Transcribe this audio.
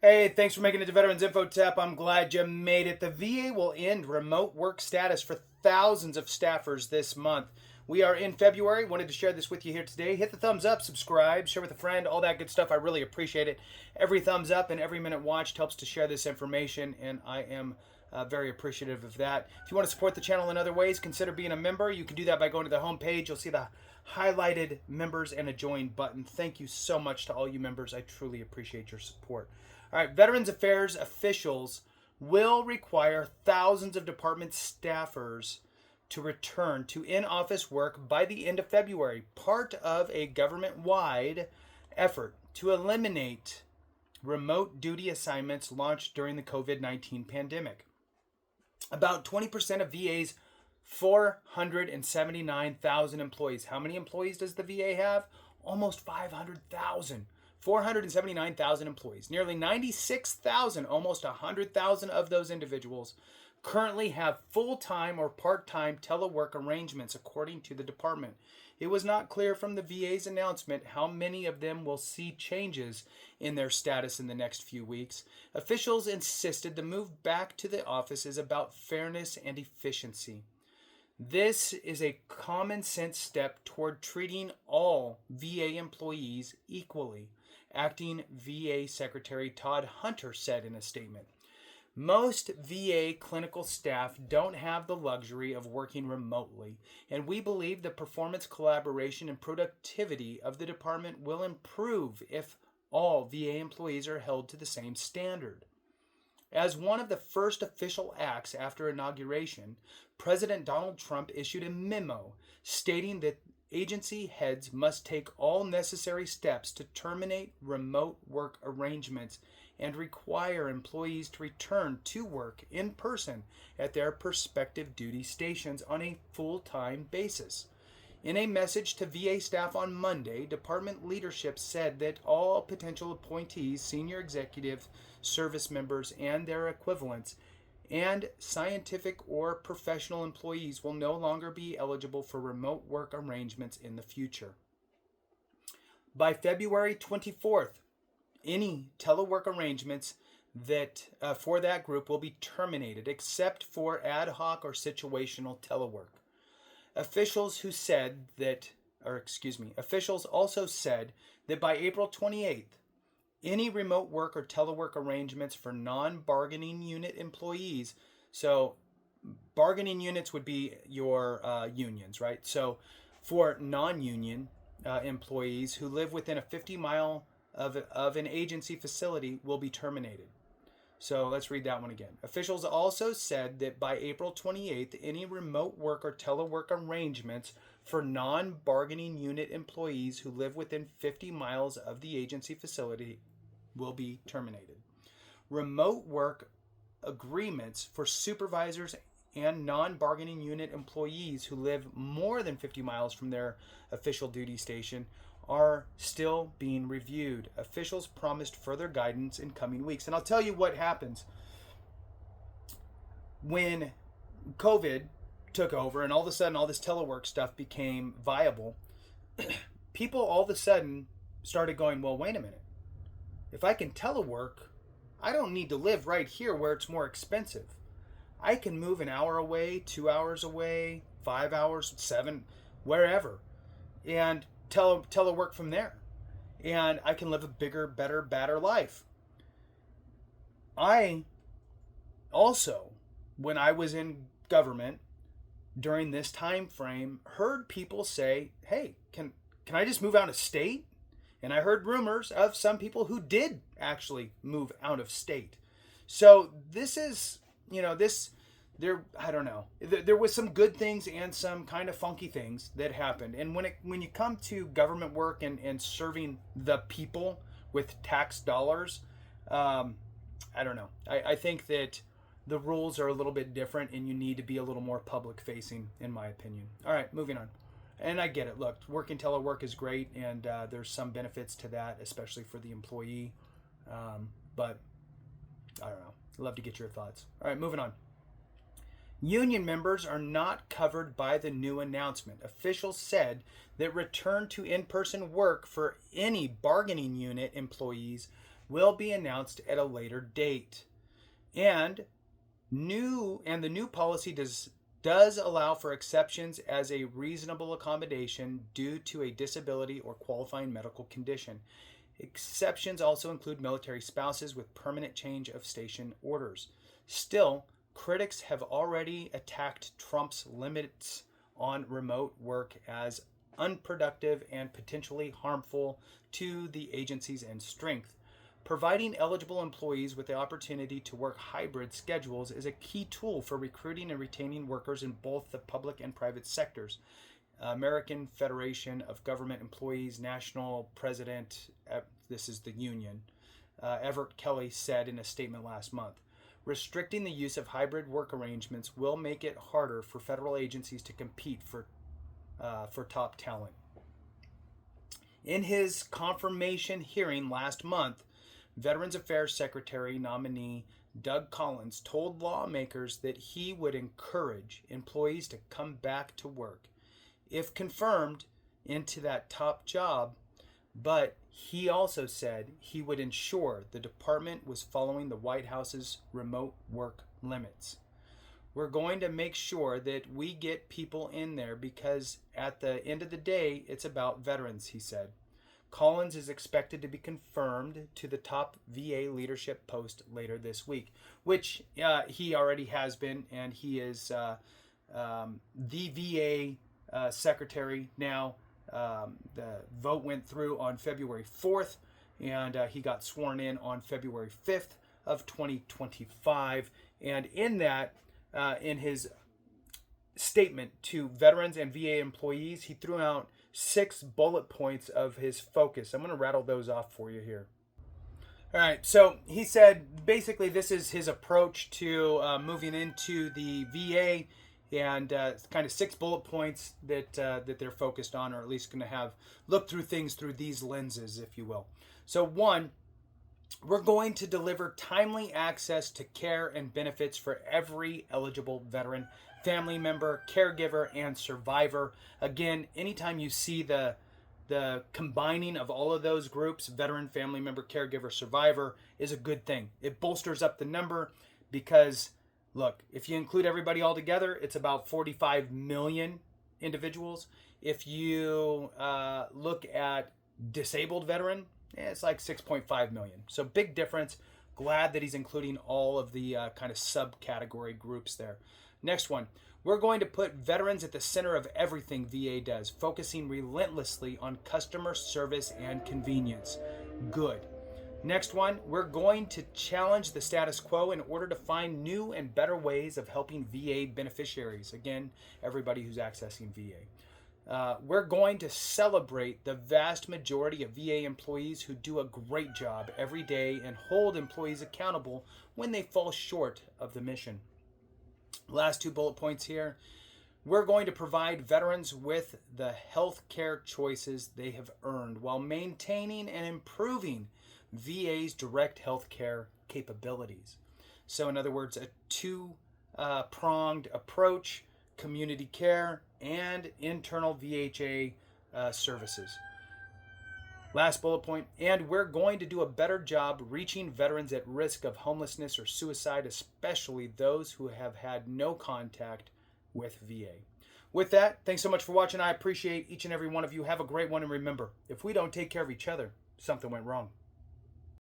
Hey, thanks for making it to Veterans Info Tap. I'm glad you made it. The VA will end remote work status for thousands of staffers this month. We are in February. Wanted to share this with you here today. Hit the thumbs up, subscribe, share with a friend, all that good stuff. I really appreciate it. Every thumbs up and every minute watched helps to share this information, and I am very appreciative of that. If you want to support the channel in other ways, consider being a member. You can do that by going to the home page. You'll see the highlighted members and a join button. Thank you so much to all you members. I truly appreciate your support. All right, Veterans Affairs officials will require thousands of department staffers to return to in-office work by the end of February, part of a government-wide effort to eliminate remote duty assignments launched during the COVID-19 pandemic. About 20% of VA's 479,000 employees. How many employees does the VA have? Almost 500,000. 479,000 employees. Nearly 96,000, almost 100,000 of those individuals currently have full-time or part-time telework arrangements, according to the department. It was not clear from the VA's announcement how many of them will see changes in their status in the next few weeks. Officials insisted the move back to the office is about fairness and efficiency. This is a common sense step toward treating all VA employees equally, Acting VA Secretary Todd Hunter said in a statement. Most VA clinical staff don't have the luxury of working remotely, and we believe the performance, collaboration, and productivity of the department will improve if all VA employees are held to the same standard. As one of the first official acts after inauguration, President Donald Trump issued a memo stating that agency heads must take all necessary steps to terminate remote work arrangements and require employees to return to work in person at their respective duty stations on a full-time basis. In a message to VA staff on Monday, department leadership said that all potential appointees, senior executive service members, and their equivalents, and scientific or professional employees will no longer be eligible for remote work arrangements in the future. By February 24th, any telework arrangements for that group will be terminated, except for ad hoc or situational telework. Officials also said that by April 28th, any remote work or telework arrangements for non-bargaining unit employees, so bargaining units would be your unions, right? So for non-union employees who live within a 50-mile of an agency facility will be terminated. So let's read that one again. Officials also said that by April 28th, any remote work or telework arrangements for non-bargaining unit employees who live within 50 miles of the agency facility will be terminated. Remote work agreements for supervisors and non-bargaining unit employees who live more than 50 miles from their official duty station are still being reviewed. Officials promised further guidance in coming weeks. And I'll tell you what happens when COVID took over and all of a sudden all this telework stuff became viable. People all of a sudden started going, well, wait a minute. If I can telework, I don't need to live right here where it's more expensive. I can move an hour away, 2 hours away, 5 hours, 7, wherever, and telework from there. And I can live a bigger, better, badder life. I also, when I was in government during this time frame, heard people say, hey, can I just move out of state? And I heard rumors of some people who did actually move out of state. So this is, I don't know. There was some good things and some kind of funky things that happened. And when you come to government work and serving the people with tax dollars, I don't know. I think that the rules are a little bit different and you need to be a little more public facing, in my opinion. All right, moving on. And I get it. Look, working telework is great, and there's some benefits to that, especially for the employee. But I don't know. I'd love to get your thoughts. All right, moving on. Union members are not covered by the new announcement. Officials said that return to in-person work for any bargaining unit employees will be announced at a later date. And the new policy does allow for exceptions as a reasonable accommodation due to a disability or qualifying medical condition. Exceptions also include military spouses with permanent change of station orders. Still, critics have already attacked Trump's limits on remote work as unproductive and potentially harmful to the agency's end strength. Providing eligible employees with the opportunity to work hybrid schedules is a key tool for recruiting and retaining workers in both the public and private sectors. American Federation of Government Employees National President, this is the union, Everett Kelly said in a statement last month. Restricting the use of hybrid work arrangements will make it harder for federal agencies to compete for top talent. In his confirmation hearing last month, Veterans Affairs Secretary nominee Doug Collins told lawmakers that he would encourage employees to come back to work, if confirmed, into that top job, but he also said he would ensure the department was following the White House's remote work limits. We're going to make sure that we get people in there because at the end of the day, it's about veterans, he said. Collins is expected to be confirmed to the top VA leadership post later this week, which he already has been, and he is the VA secretary now. The vote went through on February 4th, and he got sworn in on February 5th of 2025. And in that, in his statement to veterans and VA employees, he threw out 6 bullet points of his focus. I'm going to rattle those off for you here. All right, so he said basically this is his approach to moving into the VA, and kind of 6 bullet points that they're focused on, or at least going to have look through things through these lenses, if you will. So 1, we're going to deliver timely access to care and benefits for every eligible veteran, family member, caregiver, and survivor. Again, anytime you see the combining of all of those groups, veteran, family member, caregiver, survivor, is a good thing. It bolsters up the number because, look, if you include everybody all together, it's about 45 million individuals. If you look at disabled veteran, it's like 6.5 million. So big difference. Glad that he's including all of the kind of subcategory groups there. Next one, we're going to put veterans at the center of everything VA does, focusing relentlessly on customer service and convenience. Good. Next one, we're going to challenge the status quo in order to find new and better ways of helping VA beneficiaries. Again, everybody who's accessing VA. We're going to celebrate the vast majority of VA employees who do a great job every day and hold employees accountable when they fall short of the mission. Last 2 bullet points here. We're going to provide veterans with the health care choices they have earned while maintaining and improving VA's direct health care capabilities. So in other words, a 2-pronged approach: community care and internal VHA services. Last bullet point, and we're going to do a better job reaching veterans at risk of homelessness or suicide, especially those who have had no contact with VA. With that, thanks so much for watching. I appreciate each and every one of you. Have a great one, and remember, if we don't take care of each other, something went wrong.